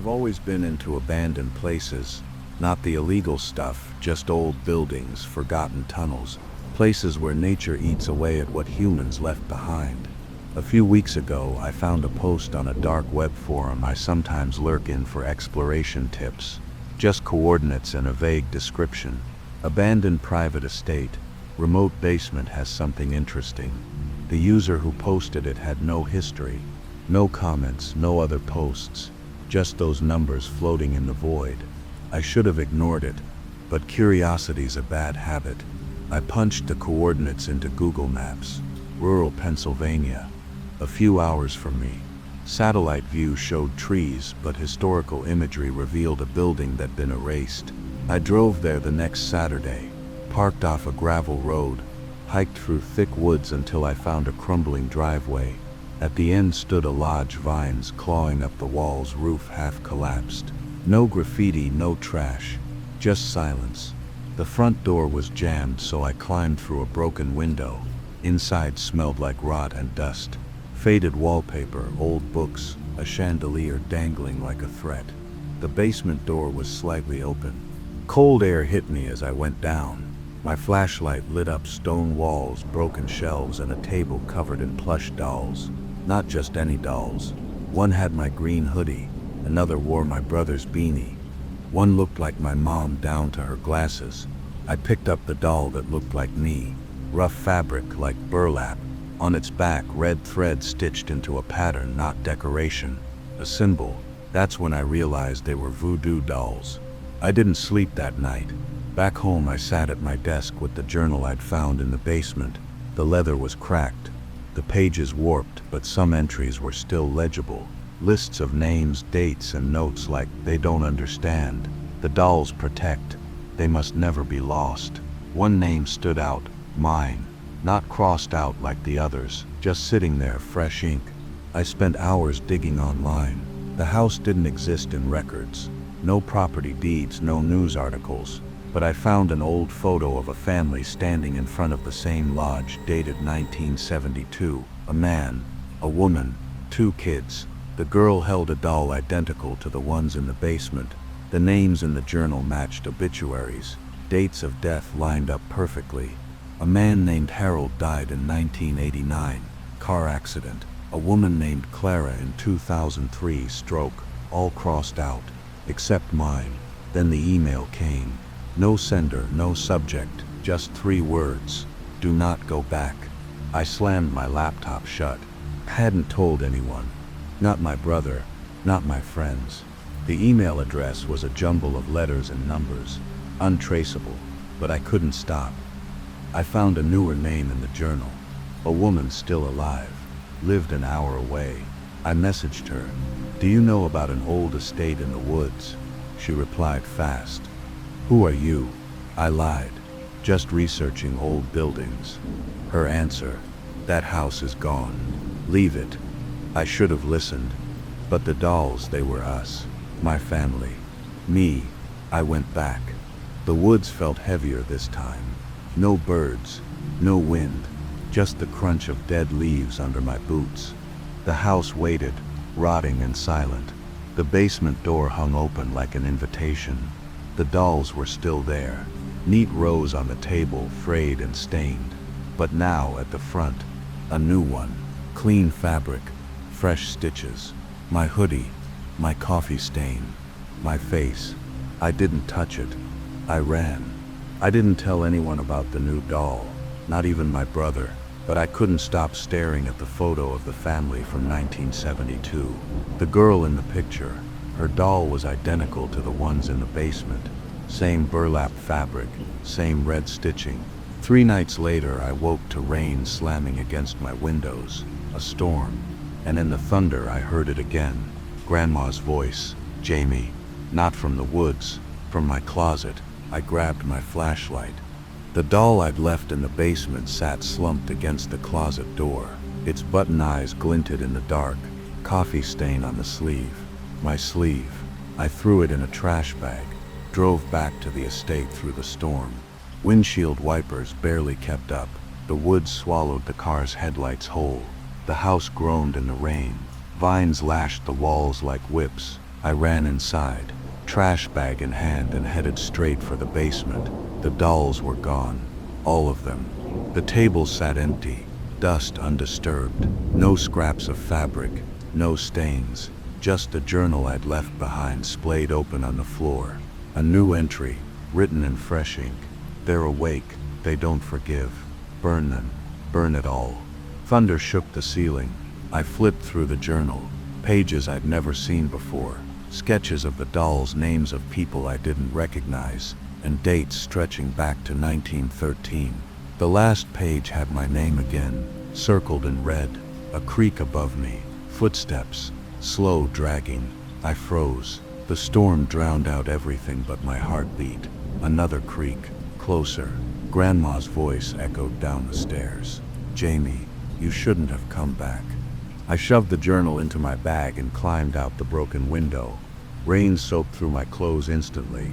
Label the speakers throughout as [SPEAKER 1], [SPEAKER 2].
[SPEAKER 1] always been into abandoned places. Not the illegal stuff, just old buildings, forgotten tunnels, places where nature eats away at what humans left behind. A few weeks ago, I found a post on a dark web forum I sometimes lurk in for exploration tips. Just coordinates and a vague description. Abandoned private estate. Remote basement has something interesting. The user who posted it had no history. No comments, no other posts. Just those numbers floating in the void. I should have ignored it, but curiosity's a bad habit. I punched the coordinates into Google Maps. Rural Pennsylvania. A few hours from me. Satellite view showed trees, but historical imagery revealed a building that'd been erased. I drove there the next Saturday, parked off a gravel road, hiked through thick woods until I found a crumbling driveway. At the end stood a lodge, vines clawing up the walls, roof half collapsed. No graffiti, no trash, just silence. The front door was jammed, so I climbed through a broken window. Inside smelled like rot and dust. Faded wallpaper, old books, a chandelier dangling like a threat. The basement door was slightly open. Cold air hit me as I went down. My flashlight lit up stone walls, broken shelves, and a table covered in plush dolls. Not just any dolls. One had my green hoodie, another wore my brother's beanie. One looked like my mom down to her glasses. I picked up the doll that looked like me. Rough fabric like burlap. On its back, red thread stitched into a pattern, not decoration. A symbol. That's when I realized they were voodoo dolls. I didn't sleep that night. Back home, I sat at my desk with the journal I'd found in the basement. The leather was cracked. The pages warped, but some entries were still legible. Lists of names, dates, and notes like they don't understand. The dolls protect. They must never be lost. One name stood out, mine. Not crossed out like the others, just sitting there, fresh ink. I spent hours digging online. The house didn't exist in records. No property deeds, no news articles. But I found an old photo of a family standing in front of the same lodge, dated 1972. A man, a woman, 2 kids. The girl held a doll identical to the ones in the basement. The names in the journal matched obituaries. Dates of death lined up perfectly. A man named Harold died in 1989, car accident. A woman named Clara in 2003, stroke, all crossed out, except mine. Then the email came. No sender, no subject, just 3 words. Do not go back. I slammed my laptop shut. Hadn't told anyone. Not my brother, not my friends. The email address was a jumble of letters and numbers, untraceable, but I couldn't stop. I found a newer name in the journal. A woman still alive, lived an hour away. I messaged her. Do you know about an old estate in the woods? She replied fast. Who are you? I lied. Just researching old buildings. Her answer. That house is gone. Leave it. I should have listened. But the dolls, they were us. My family. Me. I went back. The woods felt heavier this time. No birds. No wind. Just the crunch of dead leaves under my boots. The house waited, rotting and silent. The basement door hung open like an invitation. The dolls were still there, neat rows on the table, frayed and stained. But now, at the front, a new one. Clean fabric, fresh stitches. My hoodie, my coffee stain, my face. I didn't touch it. I ran. I didn't tell anyone about the new doll, not even my brother, but I couldn't stop staring at the photo of the family from 1972. The girl in the picture, her doll was identical to the ones in the basement. Same burlap fabric, same red stitching. 3 nights later, I woke to rain slamming against my windows, a storm. And in the thunder, I heard it again. Grandma's voice, Jamie. Not from the woods, from my closet. I grabbed my flashlight. The doll I'd left in the basement sat slumped against the closet door. Its button eyes glinted in the dark, coffee stain on the sleeve. My sleeve. I threw it in a trash bag, drove back to the estate through the storm. Windshield wipers barely kept up. The woods swallowed the car's headlights whole. The house groaned in the rain. Vines lashed the walls like whips. I ran inside, trash bag in hand, and headed straight for the basement. The dolls were gone. All of them. The table sat empty, dust undisturbed, no scraps of fabric, no stains, just a journal I'd left behind splayed open on the floor. A new entry, written in fresh ink. They're awake, they don't forgive. Burn them, burn it all. Thunder shook the ceiling. I flipped through the journal, pages I'd never seen before, sketches of the dolls, names of people I didn't recognize, and dates stretching back to 1913. The last page had my name again, circled in red, a creak above me, footsteps, slow dragging. I froze. The storm drowned out everything but my heartbeat. Another creak, closer. Grandma's voice echoed down the stairs. "Jamie, you shouldn't have come back." I shoved the journal into my bag and climbed out the broken window. Rain soaked through my clothes instantly.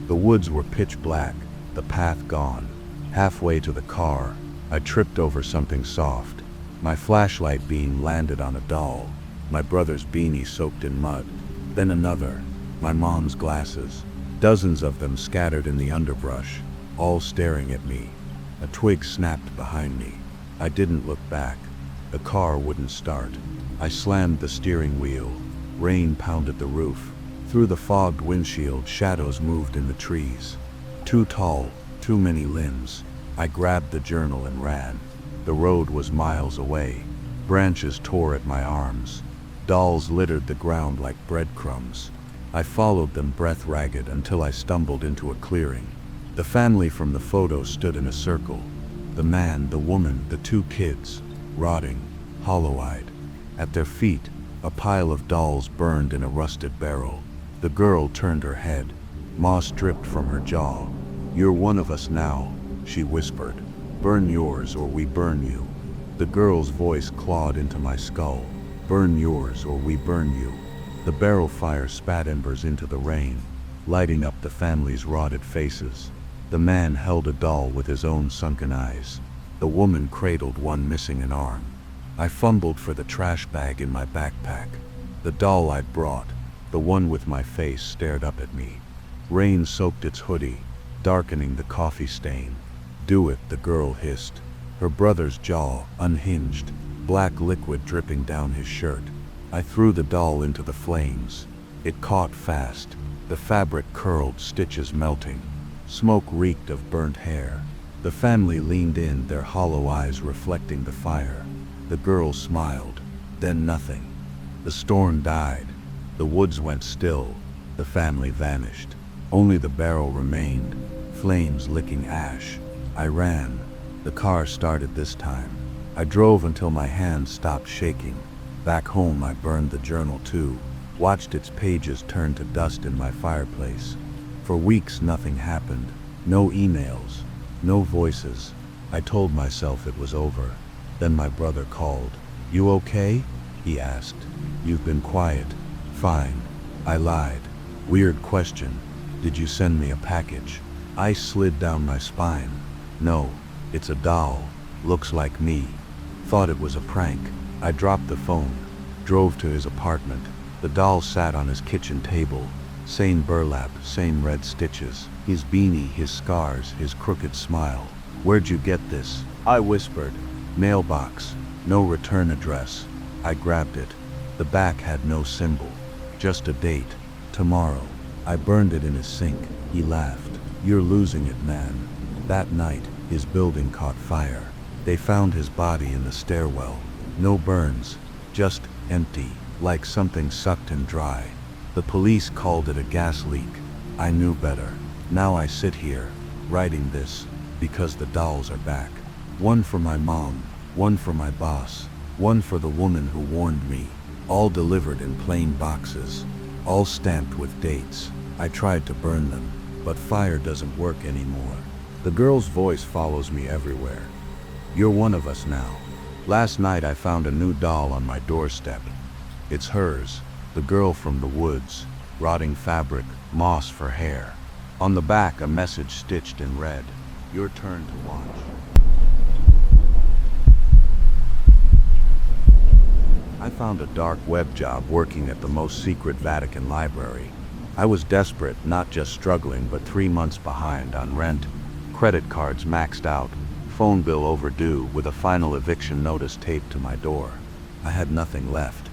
[SPEAKER 1] The woods were pitch black, the path gone. Halfway to the car, I tripped over something soft. My flashlight beam landed on a doll, my brother's beanie soaked in mud. Then another, my mom's glasses, dozens of them scattered in the underbrush, all staring at me. A twig snapped behind me. I didn't look back. The car wouldn't start. I slammed the steering wheel. Rain pounded the roof. Through the fogged windshield, shadows moved in the trees. Too tall, too many limbs. I grabbed the journal and ran. The road was miles away. Branches tore at my arms. Dolls littered the ground like breadcrumbs. I followed them, breath ragged, until I stumbled into a clearing. The family from the photo stood in a circle. The man, the woman, the two kids, rotting, hollow-eyed. At their feet, a pile of dolls burned in a rusted barrel. The girl turned her head. Moss dripped from her jaw. "You're one of us now," she whispered. "Burn yours or we burn you." The girl's voice clawed into my skull. "Burn yours or we burn you." The barrel fire spat embers into the rain, lighting up the family's rotted faces. The man held a doll with his own sunken eyes. The woman cradled one missing an arm. I fumbled for the trash bag in my backpack. The doll I'd brought, the one with my face, stared up at me. Rain soaked its hoodie, darkening the coffee stain. "Do it," the girl hissed. Her brother's jaw unhinged, black liquid dripping down his shirt. I threw the doll into the flames. It caught fast. The fabric curled, stitches melting. Smoke reeked of burnt hair. The family leaned in, their hollow eyes reflecting the fire. The girl smiled, then nothing. The storm died. The woods went still. The family vanished. Only the barrel remained, flames licking ash. I ran. The car started this time. I drove until my hands stopped shaking. Back home, I burned the journal too, watched its pages turn to dust in my fireplace. For weeks, nothing happened. No emails, no voices. I told myself it was over. Then my brother called. "You okay?" he asked. "You've been quiet." "Fine." I lied. "Weird question. Did you send me a package?" Ice slid down my spine. "No, it's a doll. Looks like me." Thought it was a prank. I dropped the phone, drove to his apartment. The doll sat on his kitchen table. Same burlap, same red stitches. His beanie, his scars, his crooked smile. "Where'd you get this?" I whispered. "Mailbox. No return address." I grabbed it. The back had no symbol, just a date. "Tomorrow." I burned it in his sink. He laughed. "You're losing it, man." That night, his building caught fire. They found his body in the stairwell. No burns, just empty, like something sucked and dry. The police called it a gas leak. I knew better. Now I sit here, writing this, because the dolls are back. One for my mom, one for my boss, one for the woman who warned me. All delivered in plain boxes, all stamped with dates. I tried to burn them, but fire doesn't work anymore. The girl's voice follows me everywhere. "You're one of us now." Last night I found a new doll on my doorstep. It's hers, the girl from the woods. Rotting fabric, moss for hair. On the back, a message stitched in red. "Your turn to watch." I found a dark web job working at the most secret Vatican library. I was desperate, not just struggling, but 3 months behind on rent, credit cards maxed out, phone bill overdue, with a final eviction notice taped to my door. I had nothing left.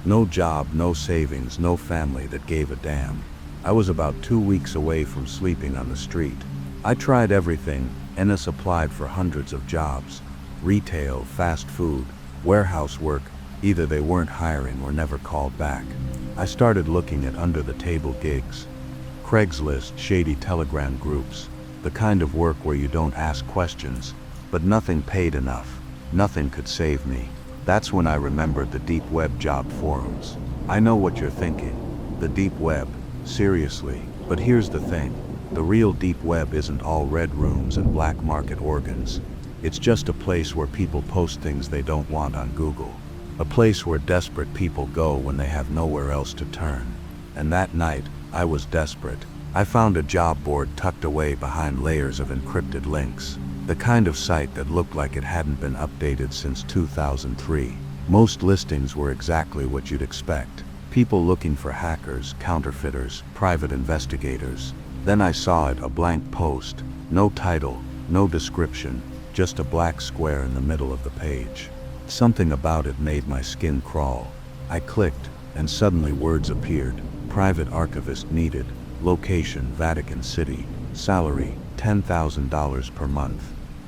[SPEAKER 1] No job, no savings, no family that gave a damn. I was about 2 weeks away from sleeping on the street. I tried everything. Ennis applied for hundreds of jobs. Retail, fast food, warehouse work. Either they weren't hiring or never called back. I started looking at under-the-table gigs. Craigslist, shady Telegram groups. The kind of work where you don't ask questions. But nothing paid enough. Nothing could save me. That's when I remembered the deep web job forums. I know what you're thinking. The deep web. Seriously. But here's the thing. The real deep web isn't all red rooms and black market organs. It's just a place where people post things they don't want on Google. A place where desperate people go when they have nowhere else to turn. And that night, I was desperate. I found a job board tucked away behind layers of encrypted links. The kind of site that looked like it hadn't been updated since 2003. Most listings were exactly what you'd expect. People looking for hackers, counterfeiters, private investigators. Then I saw it, a blank post. No title, no description, just a black square in the middle of the page. Something about it made my skin crawl. I clicked, and suddenly words appeared. Private archivist needed. Location, Vatican City. Salary, $10,000 per month.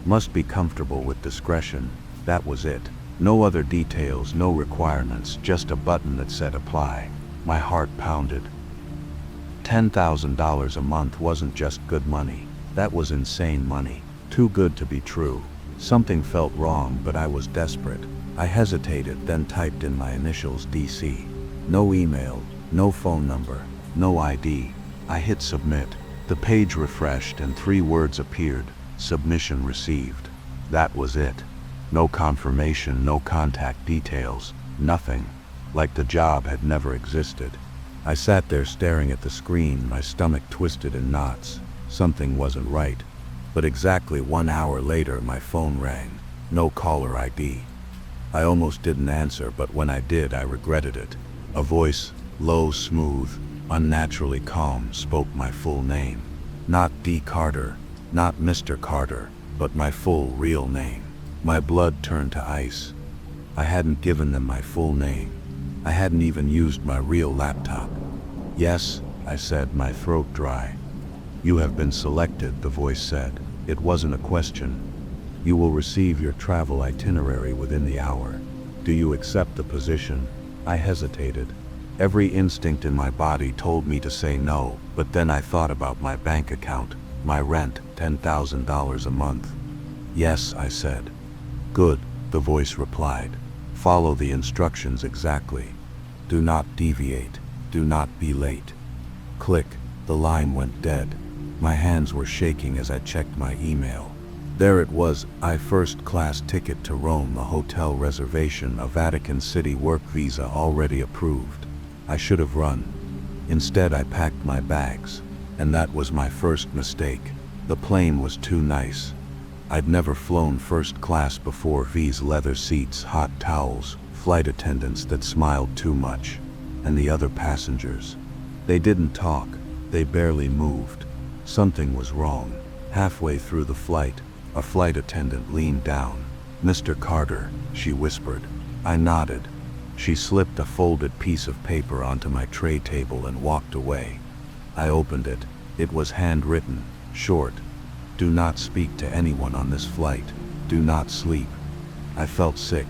[SPEAKER 1] Must be comfortable with discretion. That was it. No other details, no requirements, just a button that said apply. My heart pounded. $10,000 a month wasn't just good money. That was insane money. Too good to be true. Something felt wrong, but I was desperate. I hesitated, then typed in my initials, DC. No email, no phone number, no ID. I hit submit. The page refreshed and 3 words appeared. Submission received. That was it. No confirmation, no contact details, nothing. Like the job had never existed. I sat there staring at the screen, my stomach twisted in knots. Something wasn't right. But exactly 1 hour later, my phone rang. No caller ID. I almost didn't answer, but when I did, I regretted it. A voice, low, smooth, unnaturally calm, spoke my full name. Not D. Carter, not Mr. Carter, but my full, real name. My blood turned to ice. I hadn't given them my full name. I hadn't even used my real laptop. Yes, I said, my throat dry. You have been selected, the voice said. It wasn't a question. You will receive your travel itinerary within the hour. Do you accept the position? I hesitated. Every instinct in my body told me to say no, but then I thought about my bank account, my rent, $10,000 a month. Yes, I said. Good, the voice replied. Follow the instructions exactly. Do not deviate. Do not be late. Click, the line went dead. My hands were shaking as I checked my email. There it was, first-class ticket to Rome, a hotel reservation, a Vatican City work visa already approved. I should have run. Instead, I packed my bags. And that was my first mistake. The plane was too nice. I'd never flown first class before. V's leather seats, hot towels, flight attendants that smiled too much. And the other passengers. They didn't talk. They barely moved. Something was wrong. Halfway through the flight, a flight attendant leaned down. Mr. Carter, she whispered. I nodded. She slipped a folded piece of paper onto my tray table and walked away. I opened it. It was handwritten, short. Do not speak to anyone on this flight. Do not sleep. I felt sick.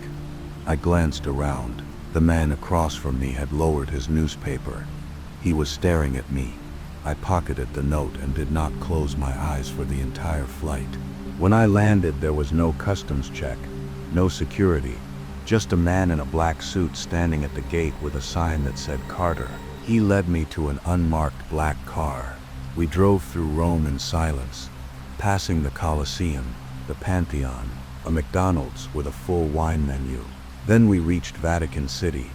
[SPEAKER 1] I glanced around. The man across from me had lowered his newspaper. He was staring at me. I pocketed the note and did not close my eyes for the entire flight. When I landed, there was no customs check, no security, just a man in a black suit standing at the gate with a sign that said Carter. He led me to an unmarked black car. We drove through Rome in silence, passing the Colosseum, the Pantheon, a McDonald's with a full wine menu. Then we reached Vatican City.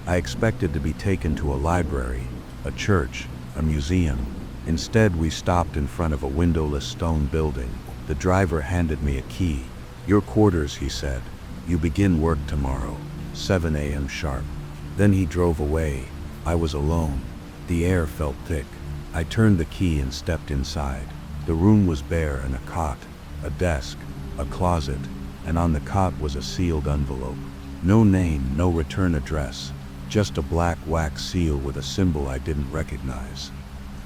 [SPEAKER 1] I expected to be taken to a library, a church, a museum. Instead, we stopped in front of a windowless stone building. The driver handed me a key. Your quarters, he said. You begin work tomorrow. 7 a.m. sharp. Then he drove away. I was alone. The air felt thick. I turned the key and stepped inside. The room was bare and a cot, a desk, a closet, and on the cot was a sealed envelope. No name, no return address, just a black wax seal with a symbol I didn't recognize.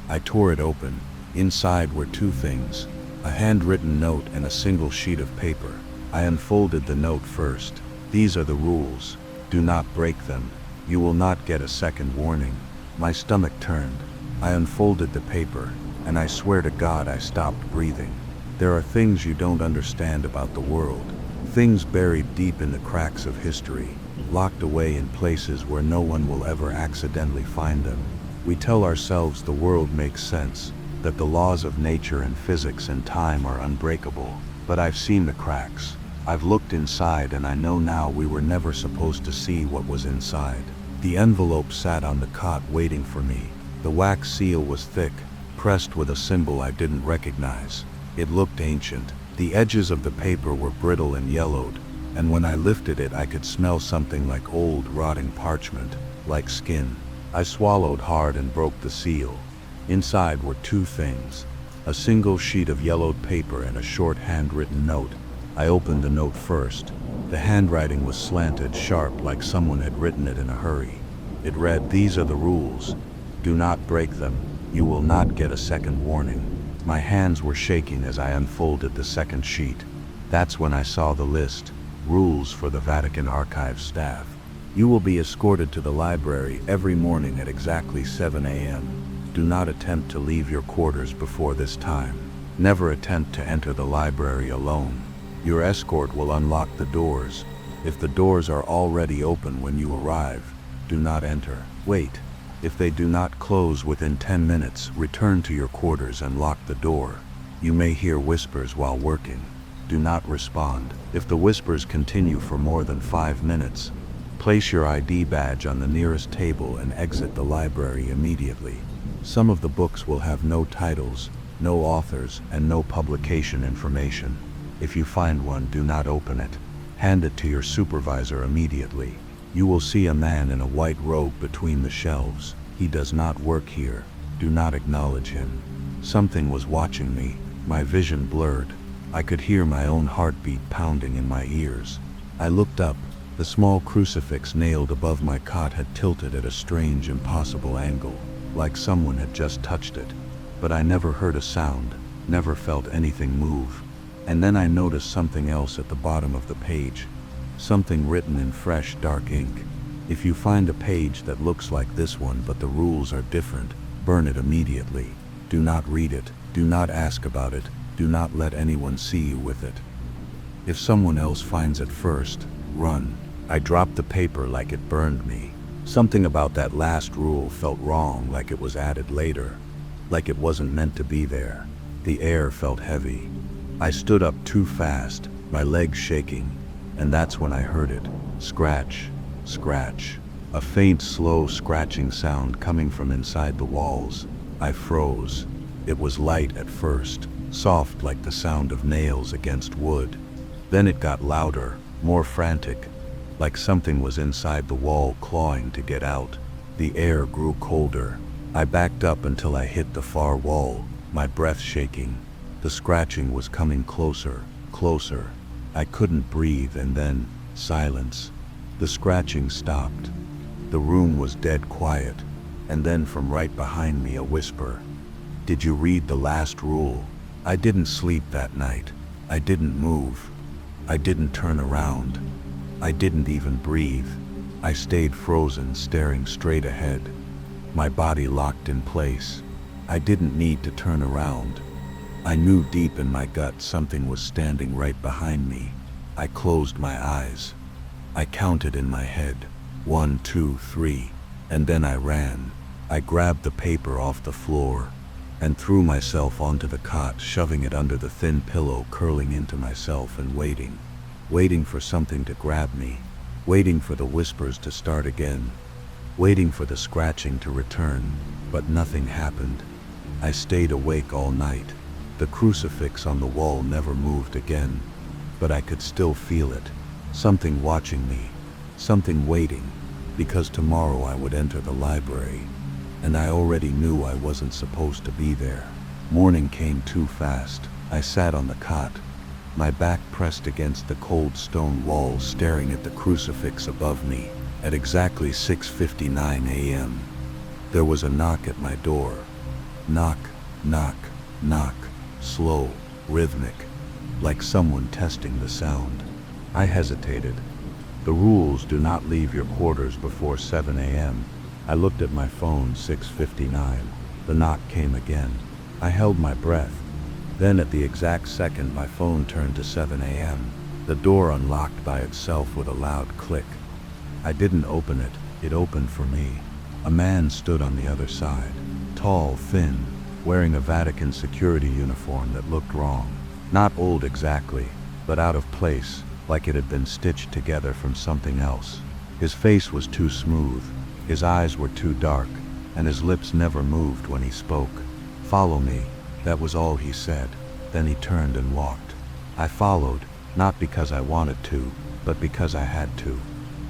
[SPEAKER 1] I tore it open. Inside were two things, a handwritten note and a single sheet of paper. I unfolded the note first. These are the rules. Do not break them. You will not get a second warning. My stomach turned. I unfolded the paper, and I swear to God I stopped breathing. There are things you don't understand about the world. Things buried deep in the cracks of history, locked away in places where no one will ever accidentally find them. We tell ourselves the world makes sense, that the laws of nature and physics and time are unbreakable. But I've seen the cracks. I've looked inside, and I know now we were never supposed to see what was inside. The envelope sat on the cot waiting for me. The wax seal was thick, pressed with a symbol I didn't recognize. It looked ancient. The edges of the paper were brittle and yellowed, and when I lifted it I could smell something like old rotting parchment, like skin. I swallowed hard and broke the seal. Inside were two things, a single sheet of yellowed paper and a short handwritten note. I opened the note first. The handwriting was slanted, sharp, like someone had written it in a hurry. It read, "These are the rules. Do not break them. You will not get a second warning." My hands were shaking as I unfolded the second sheet. That's when I saw the list. Rules for the Vatican Archives staff. You will be escorted to the library every morning at exactly 7 a.m. Do not attempt to leave your quarters before this time. Never attempt to enter the library alone. Your escort will unlock the doors. If the doors are already open when you arrive, do not enter. Wait. If they do not close within 10 minutes, return to your quarters and lock the door. You may hear whispers while working. Do not respond. If the whispers continue for more than 5 minutes, place your ID badge on the nearest table and exit the library immediately. Some of the books will have no titles, no authors, and no publication information. If you find one, do not open it. Hand it to your supervisor immediately. You will see a man in a white robe between the shelves. He does not work here. Do not acknowledge him. Something was watching me. My vision blurred. I could hear my own heartbeat pounding in my ears. I looked up. The small crucifix nailed above my cot had tilted at a strange, impossible angle, like someone had just touched it. But I never heard a sound, never felt anything move. And then I noticed something else at the bottom of the page. Something written in fresh, dark ink. If you find a page that looks like this one but the rules are different, burn it immediately. Do not read it. Do not ask about it. Do not let anyone see you with it. If someone else finds it first, run. I dropped the paper like it burned me. Something about that last rule felt wrong, like it was added later, like it wasn't meant to be there. The air felt heavy. I stood up too fast, my legs shaking, and that's when I heard it. Scratch, scratch. A faint, slow scratching sound coming from inside the walls. I froze. It was light at first, soft like the sound of nails against wood. Then it got louder, more frantic, like something was inside the wall clawing to get out. The air grew colder. I backed up until I hit the far wall, my breath shaking. The scratching was coming closer, closer. I couldn't breathe, and then silence. The scratching stopped. The room was dead quiet, and then from right behind me a whisper. "Did you read the last rule?" I didn't sleep that night. I didn't move. I didn't turn around. I didn't even breathe. I stayed frozen, staring straight ahead. My body locked in place. I didn't need to turn around. I knew deep in my gut something was standing right behind me. I closed my eyes. I counted in my head. 1, 2, 3. And then I ran. I grabbed the paper off the floor and threw myself onto the cot, shoving it under the thin pillow, curling into myself and waiting. Waiting for something to grab me. Waiting for the whispers to start again. Waiting for the scratching to return. But nothing happened. I stayed awake all night. The crucifix on the wall never moved again. But I could still feel it. Something watching me. Something waiting, because tomorrow I would enter the library, and I already knew I wasn't supposed to be there. Morning came too fast. I sat on the cot, my back pressed against the cold stone wall, staring at the crucifix above me. At exactly 6:59 a.m., there was a knock at my door. Knock, knock, knock, slow, rhythmic, like someone testing the sound. I hesitated. The rules do not leave your quarters before 7 a.m. I looked at my phone. 6:59. The knock came again. I held my breath. Then at the exact second my phone turned to 7 a.m. The door unlocked by itself with a loud click. I didn't open it, it opened for me. A man stood on the other side, tall, thin, wearing a Vatican security uniform that looked wrong. Not old exactly, but out of place, like it had been stitched together from something else. His face was too smooth, his eyes were too dark, and his lips never moved when he spoke. "Follow me," that was all he said. Then he turned and walked. I followed, not because I wanted to, but because I had to.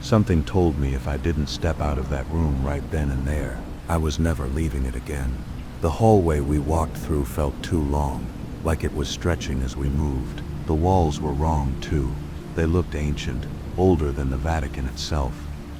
[SPEAKER 1] Something told me if I didn't step out of that room right then and there, I was never leaving it again. The hallway we walked through felt too long, like it was stretching as we moved. The walls were wrong too. They looked ancient, older than the Vatican itself.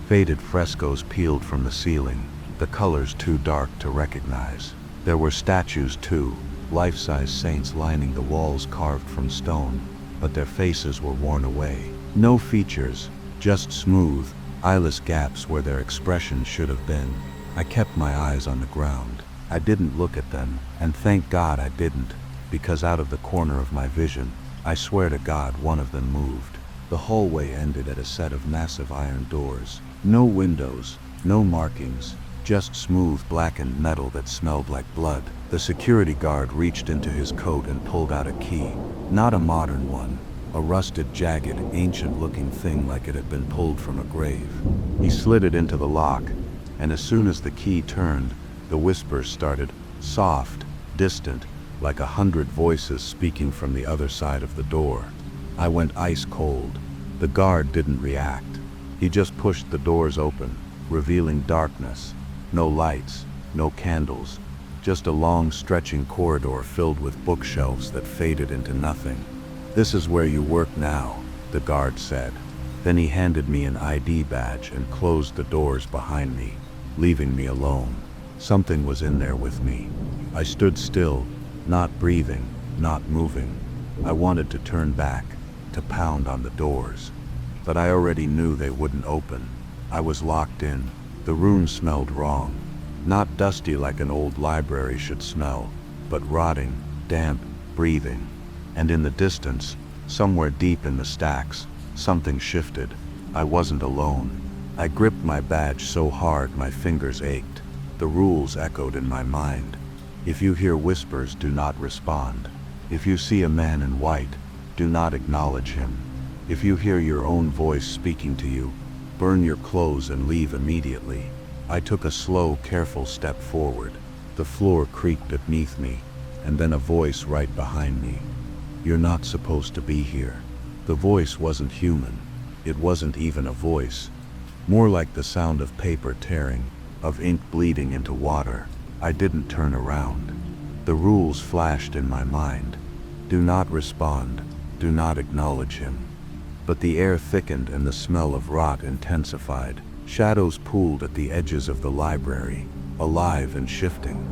[SPEAKER 1] Faded frescoes peeled from the ceiling, the colors too dark to recognize. There were statues too, life-size saints lining the walls carved from stone, but their faces were worn away. No features, just smooth, eyeless gaps where their expression should have been. I kept my eyes on the ground. I didn't look at them, and thank God I didn't, because out of the corner of my vision, I swear to God one of them moved. The hallway ended at a set of massive iron doors. No windows, no markings, just smooth blackened metal that smelled like blood. The security guard reached into his coat and pulled out a key. Not a modern one, a rusted, jagged, ancient-looking thing like it had been pulled from a grave. He slid it into the lock, and as soon as the key turned, the whispers started, soft, distant, like 100 voices speaking from the other side of the door. I went ice cold. The guard didn't react. He just pushed the doors open, revealing darkness. No lights, no candles, just a long stretching corridor filled with bookshelves that faded into nothing. "This is where you work now," the guard said. Then he handed me an ID badge and closed the doors behind me, leaving me alone. Something was in there with me. I stood still, not breathing, not moving. I wanted to turn back, to pound on the doors, but I already knew they wouldn't open. I was locked in. The room smelled wrong. Not dusty like an old library should smell, but rotting, damp, breathing. And in the distance, somewhere deep in the stacks, something shifted. I wasn't alone. I gripped my badge so hard my fingers ached. The rules echoed in my mind. If you hear whispers, do not respond. If you see a man in white, do not acknowledge him. If you hear your own voice speaking to you, burn your clothes and leave immediately. I took a slow, careful step forward. The floor creaked beneath me, and then a voice right behind me. "You're not supposed to be here." The voice wasn't human. It wasn't even a voice. More like the sound of paper tearing, of ink bleeding into water. I didn't turn around. The rules flashed in my mind. Do not respond. Do not acknowledge him. But the air thickened and the smell of rot intensified. Shadows pooled at the edges of the library, alive and shifting.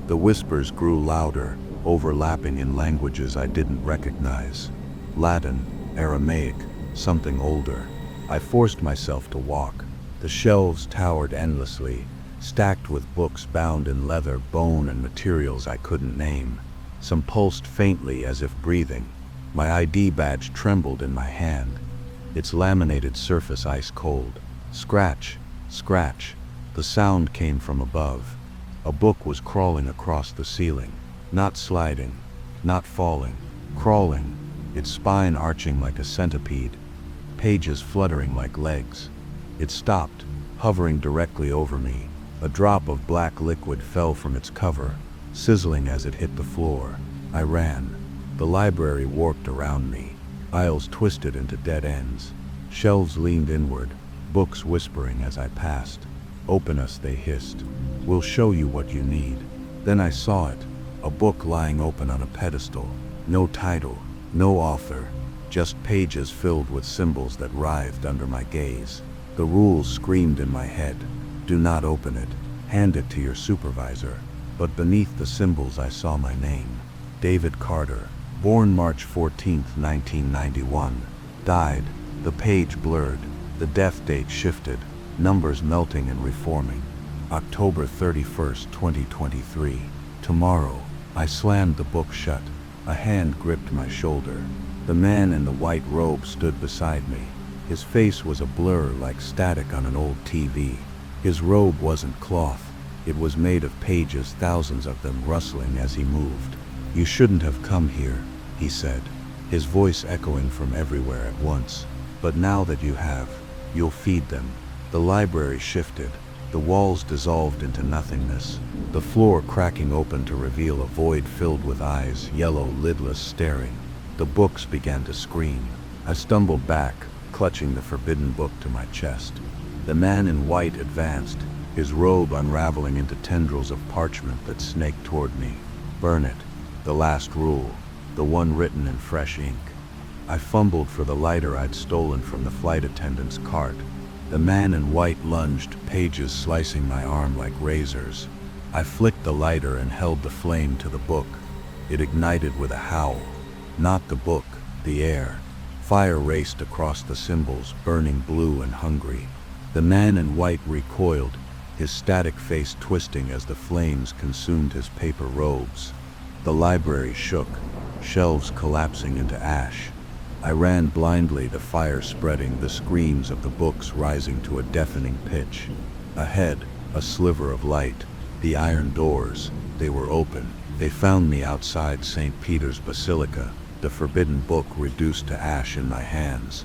[SPEAKER 1] The whispers grew louder, overlapping in languages I didn't recognize. Latin, Aramaic, something older. I forced myself to walk. The shelves towered endlessly, stacked with books bound in leather, bone, and materials I couldn't name. Some pulsed faintly as if breathing. My ID badge trembled in my hand, its laminated surface ice cold. Scratch, scratch. The sound came from above. A book was crawling across the ceiling. Not sliding, not falling, crawling, its spine arching like a centipede, pages fluttering like legs. It stopped, hovering directly over me. A drop of black liquid fell from its cover, sizzling as it hit the floor. I ran. The library warped around me. Aisles twisted into dead ends. Shelves leaned inward, books whispering as I passed. "Open us," they hissed. "We'll show you what you need." Then I saw it, a book lying open on a pedestal. No title, no author, just pages filled with symbols that writhed under my gaze. The rules screamed in my head. Do not open it. Hand it to your supervisor. But beneath the symbols I saw my name. David Carter. Born March 14, 1991. Died. The page blurred. The death date shifted. Numbers melting and reforming. October 31st, 2023. Tomorrow. I slammed the book shut. A hand gripped my shoulder. The man in the white robe stood beside me. His face was a blur like static on an old TV. His robe wasn't cloth. It was made of pages, thousands of them rustling as he moved. "You shouldn't have come here," he said, his voice echoing from everywhere at once. "But now that you have, you'll feed them." The library shifted. The walls dissolved into nothingness, the floor cracking open to reveal a void filled with eyes, yellow, lidless, staring. The books began to scream. I stumbled back, clutching the forbidden book to my chest. The man in white advanced, his robe unraveling into tendrils of parchment that snaked toward me. "Burn it." The last rule, the one written in fresh ink. I fumbled for the lighter I'd stolen from the flight attendant's cart. The man in white lunged, pages slicing my arm like razors. I flicked the lighter and held the flame to the book. It ignited with a howl. Not the book, the air. Fire raced across the symbols, burning blue and hungry. The man in white recoiled, his static face twisting as the flames consumed his paper robes. The library shook, shelves collapsing into ash. I ran blindly, the fire spreading, the screams of the books rising to a deafening pitch. Ahead, a sliver of light. The iron doors, they were open. They found me outside St. Peter's Basilica, the forbidden book reduced to ash in my hands.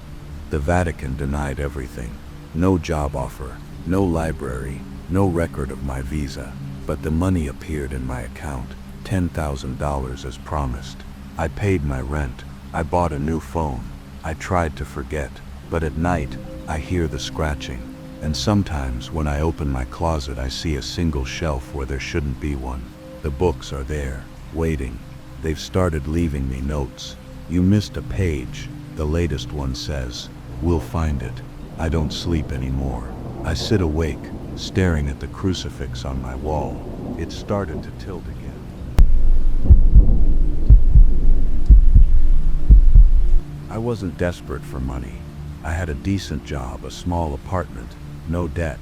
[SPEAKER 1] The Vatican denied everything. No job offer, no library, no record of my visa. But the money appeared in my account, $10,000 as promised. I paid my rent. I bought a new phone. I tried to forget, but at night, I hear the scratching. And sometimes when I open my closet, I see a single shelf where there shouldn't be one. The books are there, waiting. They've started leaving me notes. "You missed a page," the latest one says. "We'll find it." I don't sleep anymore. I sit awake, staring at the crucifix on my wall. It started to tilt again. I wasn't desperate for money. I had a decent job, a small apartment, no debt,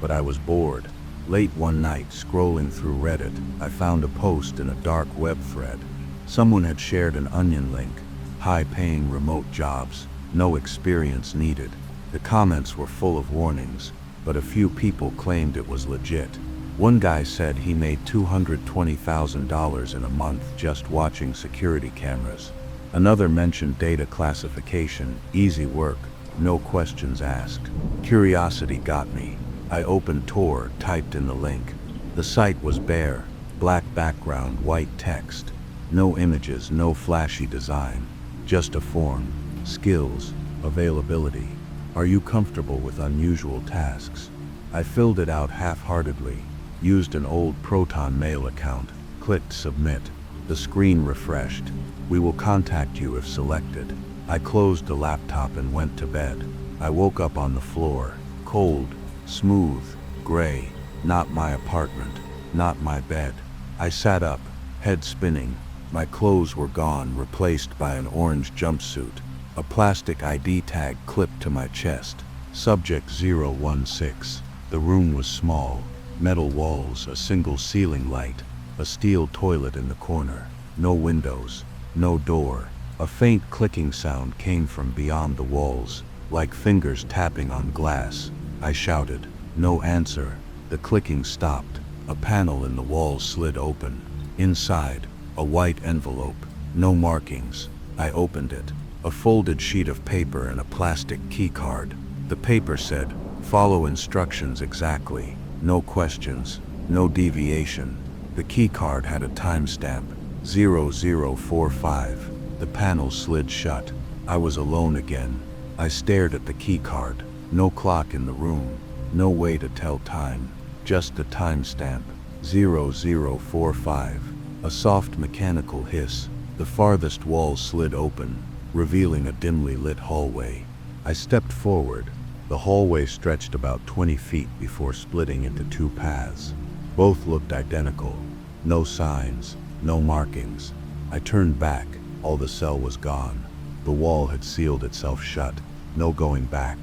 [SPEAKER 1] but I was bored. Late one night, scrolling through Reddit, I found a post in a dark web thread. Someone had shared an Onion link, high-paying remote jobs, no experience needed. The comments were full of warnings, but a few people claimed it was legit. One guy said he made $220,000 in a month just watching security cameras. Another mentioned data classification, easy work, no questions asked. Curiosity got me. I opened Tor, typed in the link. The site was bare, black background, white text. No images, no flashy design. Just a form. Skills, availability. Are you comfortable with unusual tasks? I filled it out half-heartedly, used an old Proton Mail account, clicked submit. The screen refreshed. "We will contact you if selected." I closed the laptop and went to bed. I woke up on the floor, cold, smooth, gray. Not my apartment, not my bed. I sat up, head spinning. My clothes were gone, replaced by an orange jumpsuit. A plastic ID tag clipped to my chest. Subject 016. The room was small. Metal walls, a single ceiling light, a steel toilet in the corner. No windows, no door. A faint clicking sound came from beyond the walls, like fingers tapping on glass. I shouted. No answer. The clicking stopped. A panel in the wall slid open. Inside, a white envelope. No markings. I opened it. A folded sheet of paper and a plastic key card. The paper said, "Follow instructions exactly. No questions. No deviation." The key card had a timestamp, 0045. The panel slid shut. I was alone again. I stared at the key card. No clock in the room, no way to tell time, just a timestamp, 0045. A soft mechanical hiss, the farthest wall slid open, revealing a dimly lit hallway. I stepped forward. The hallway stretched about 20 feet before splitting into two paths. Both looked identical. No signs, no markings. I turned back. All the cell was gone. The wall had sealed itself shut. No going back.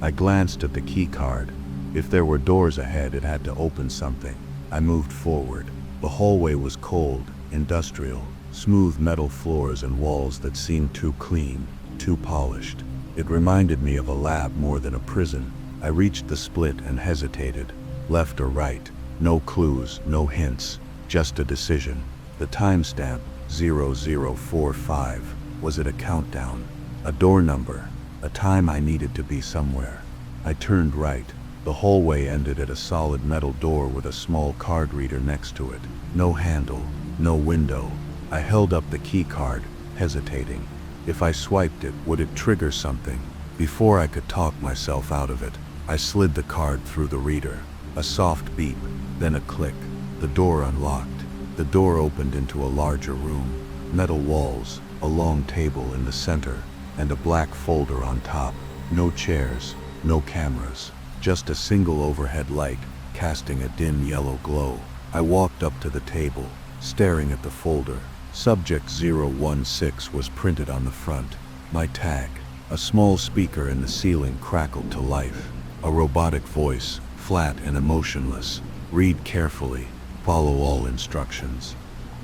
[SPEAKER 1] I glanced at the key card. If there were doors ahead, it had to open something. I moved forward. The hallway was cold, industrial, smooth metal floors and walls that seemed too clean, too polished. It reminded me of a lab more than a prison. I reached the split and hesitated. Left or right? No clues, no hints, just a decision. The timestamp, 0045. Was it a countdown? A door number? A time I needed to be somewhere? I turned right. The hallway ended at a solid metal door with a small card reader next to it. No handle, no window. I held up the key card, hesitating. If I swiped it, would it trigger something? Before I could talk myself out of it, I slid the card through the reader. A soft beep, then a click. The door unlocked. The door opened into a larger room. Metal walls, a long table in the center, and a black folder on top. No chairs, no cameras, just a single overhead light, casting a dim yellow glow. I walked up to the table, staring at the folder. Subject 016 was printed on the front. My tag. A small speaker in the ceiling crackled to life. A robotic voice, flat and emotionless. Read carefully. Follow all instructions.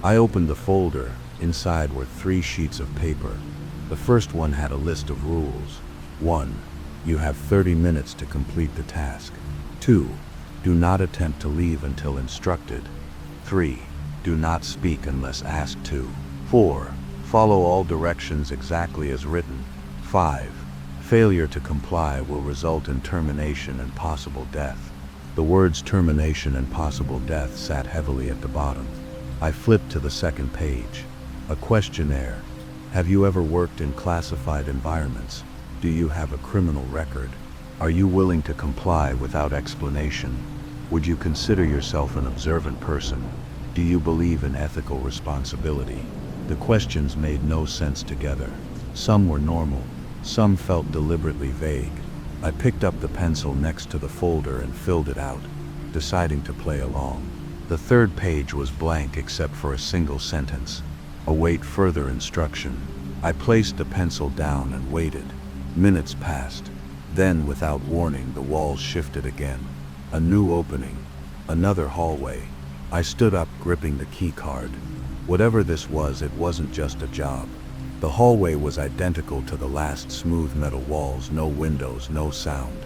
[SPEAKER 1] I opened the folder. Inside were 3 sheets of paper. The first one had a list of rules. 1. You have 30 minutes to complete the task. 2. Do not attempt to leave until instructed. 3. Do not speak unless asked to. 4. Follow all directions exactly as written. 5. Failure to comply will result in termination and possible death. The words termination and possible death sat heavily at the bottom. I flipped to the second page. A questionnaire. Have you ever worked in classified environments? Do you have a criminal record? Are you willing to comply without explanation? Would you consider yourself an observant person? Do you believe in ethical responsibility? The questions made no sense together. Some were normal. Some felt deliberately vague. I picked up the pencil next to the folder and filled it out, deciding to play along. The third page was blank except for a single sentence. Await further instruction. I placed the pencil down and waited. Minutes passed. Then, without warning, the walls shifted again. A new opening. Another hallway. I stood up, gripping the key card. Whatever this was, it wasn't just a job. The hallway was identical to the last, smooth metal walls, no windows, no sound.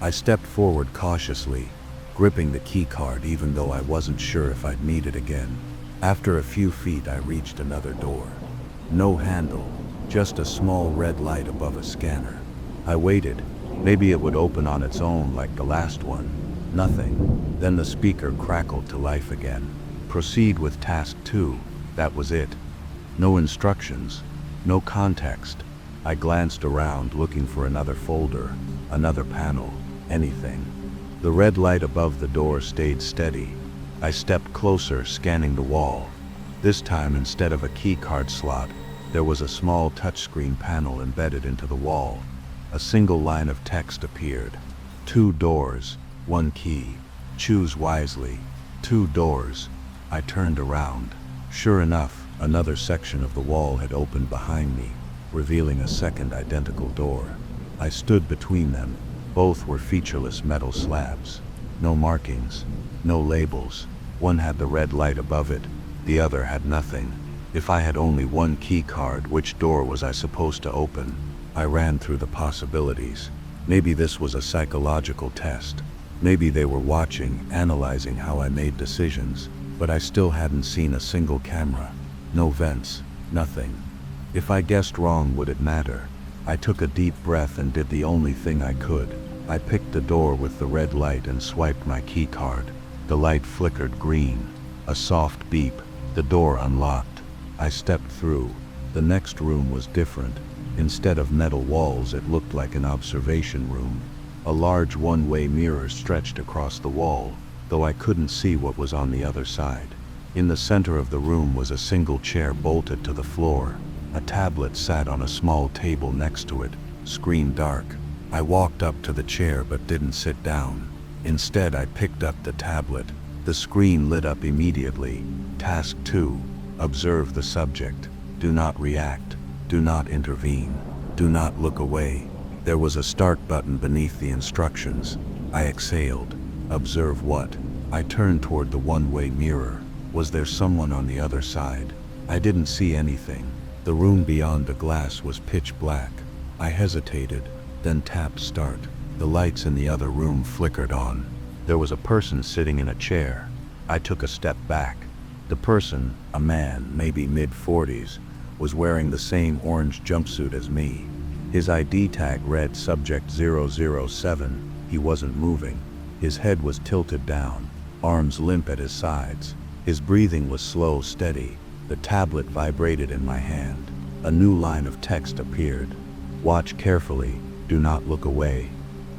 [SPEAKER 1] I stepped forward cautiously, gripping the key card even though I wasn't sure if I'd need it again. After a few feet, I reached another door. No handle, just a small red light above a scanner. I waited. Maybe it would open on its own like the last one. Nothing. Then the speaker crackled to life again. Proceed with task 2. That was it. No instructions. No context. I glanced around, looking for another folder, another panel, anything. The red light above the door stayed steady. I stepped closer, scanning the wall. This time, instead of a key card slot, there was a small touchscreen panel embedded into the wall. A single line of text appeared. 2 doors, 1 key. Choose wisely. 2 doors. I turned around. Sure enough, another section of the wall had opened behind me, revealing a second identical door. I stood between them. Both were featureless metal slabs. No markings, no labels. One had the red light above it, the other had nothing. If I had only 1 key card, which door was I supposed to open? I ran through the possibilities. Maybe this was a psychological test. Maybe they were watching, analyzing how I made decisions, but I still hadn't seen a single camera. No vents, nothing. If I guessed wrong, would it matter? I took a deep breath and did the only thing I could. I picked the door with the red light and swiped my key card. The light flickered green. A soft beep. The door unlocked. I stepped through. The next room was different. Instead of metal walls, it looked like an observation room. A large one-way mirror stretched across the wall, though I couldn't see what was on the other side. In the center of the room was a single chair bolted to the floor. A tablet sat on a small table next to it, screen dark. I walked up to the chair but didn't sit down. Instead, I picked up the tablet. The screen lit up immediately. Task 2. Observe the subject. Do not react. Do not intervene. Do not look away. There was a start button beneath the instructions. I exhaled. Observe what? I turned toward the one-way mirror. Was there someone on the other side? I didn't see anything. The room beyond the glass was pitch black. I hesitated, then tapped start. The lights in the other room flickered on. There was a person sitting in a chair. I took a step back. The person, a man, maybe mid-40s, was wearing the same orange jumpsuit as me. His ID tag read Subject 007. He wasn't moving. His head was tilted down, arms limp at his sides. His breathing was slow, steady. The tablet vibrated in my hand. A new line of text appeared. Watch carefully. Do not look away.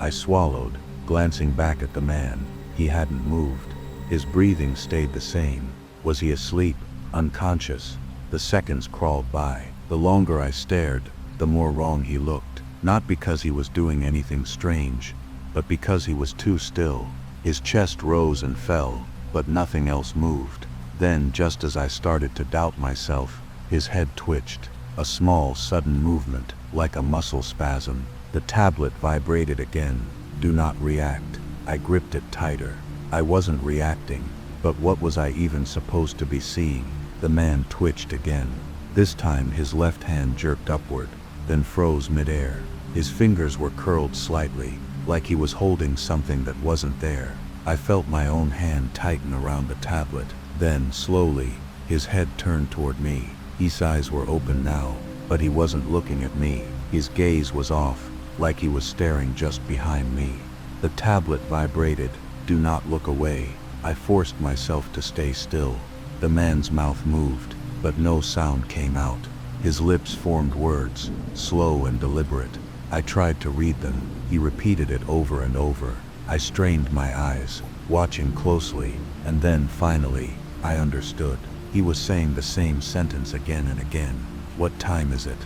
[SPEAKER 1] I swallowed, glancing back at the man. He hadn't moved. His breathing stayed the same. Was he asleep? Unconscious? The seconds crawled by. The longer I stared, the more wrong he looked. Not because he was doing anything strange, but because he was too still. His chest rose and fell, but nothing else moved. Then, just as I started to doubt myself, his head twitched. A small, sudden movement, like a muscle spasm. The tablet vibrated again. Do not react. I gripped it tighter. I wasn't reacting, but what was I even supposed to be seeing? The man twitched again. This time his left hand jerked upward, then froze midair. His fingers were curled slightly, like he was holding something that wasn't there. I felt my own hand tighten around the tablet. Then, slowly, his head turned toward me. His eyes were open now, but he wasn't looking at me. His gaze was off, like he was staring just behind me. The tablet vibrated. Do not look away. I forced myself to stay still. The man's mouth moved, but no sound came out. His lips formed words, slow and deliberate. I tried to read them. He repeated it over and over. I strained my eyes, watching closely, and then, finally, I understood. He was saying the same sentence again and again. What time is it?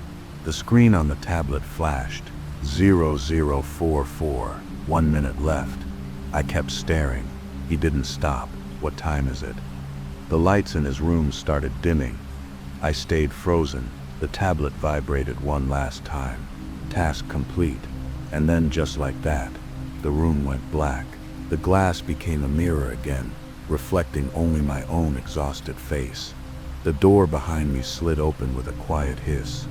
[SPEAKER 1] The screen on the tablet flashed. 0044. 1 minute left. I kept staring. He didn't stop. What time is it? The lights in his room started dimming. I stayed frozen. The tablet vibrated one last time. Task complete. And then, just like that, the room went black. The glass became a mirror again, reflecting only my own exhausted face. The door behind me slid open with a quiet hiss.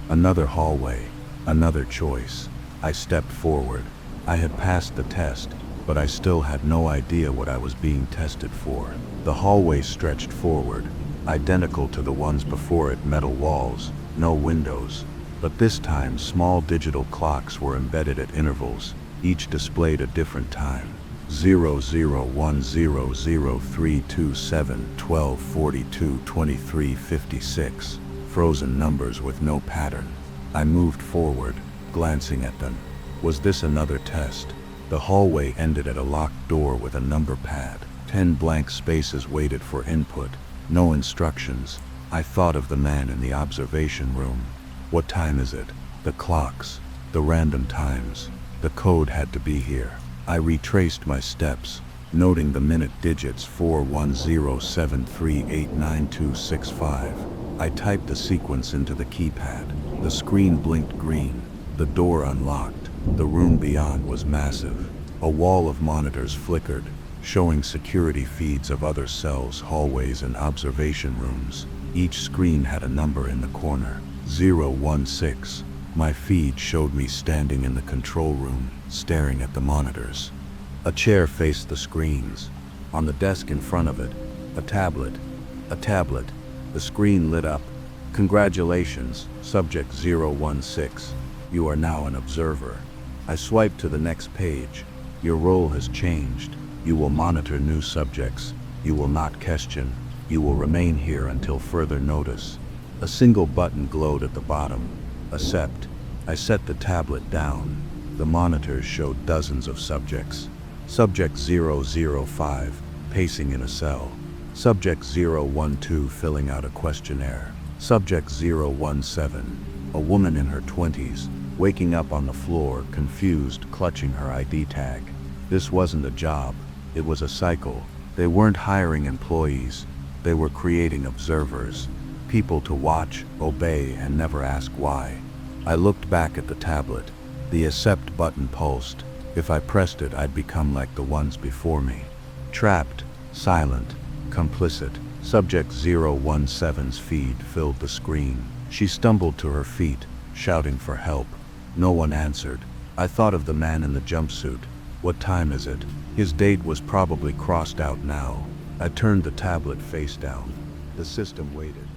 [SPEAKER 1] Another hallway, another choice. I stepped forward. I had passed the test, but I still had no idea what I was being tested for. The hallway stretched forward, identical to the ones before it, metal walls, no windows. But this time, small digital clocks were embedded at intervals. Each displayed a different time. 00100327 1242 2356. Frozen numbers with no pattern. I moved forward, glancing at them. Was this another test? The hallway ended at a locked door with a number pad. 10 blank spaces waited for input. No instructions. I thought of the man in the observation room. What time is it? The clocks. The random times. The code had to be here. I retraced my steps, noting the minute digits 4107389265. I typed the sequence into the keypad. The screen blinked green. The door unlocked. The room beyond was massive. A wall of monitors flickered, showing security feeds of other cells, hallways, and observation rooms. Each screen had a number in the corner. 016. My feed showed me standing in the control room, staring at the monitors. A chair faced the screens. On the desk in front of it, a tablet. A tablet. The screen lit up. Congratulations, Subject 016. You are now an observer. I swiped to the next page. Your role has changed. You will monitor new subjects. You will not question. You will remain here until further notice. A single button glowed at the bottom. Accept. I set the tablet down. The monitors showed dozens of subjects. Subject 005, pacing in a cell. Subject 012 filling out a questionnaire. Subject 017, a woman in her 20s, waking up on the floor, confused, clutching her ID tag. This wasn't a job, it was a cycle. They weren't hiring employees, they were creating observers. People to watch, obey, and never ask why. I looked back at the tablet. The accept button pulsed. If I pressed it, I'd become like the ones before me. Trapped, silent, complicit. Subject 017's feed filled the screen. She stumbled to her feet, shouting for help. No one answered. I thought of the man in the jumpsuit. What time is it? His date was probably crossed out now. I turned the tablet face down. The system waited.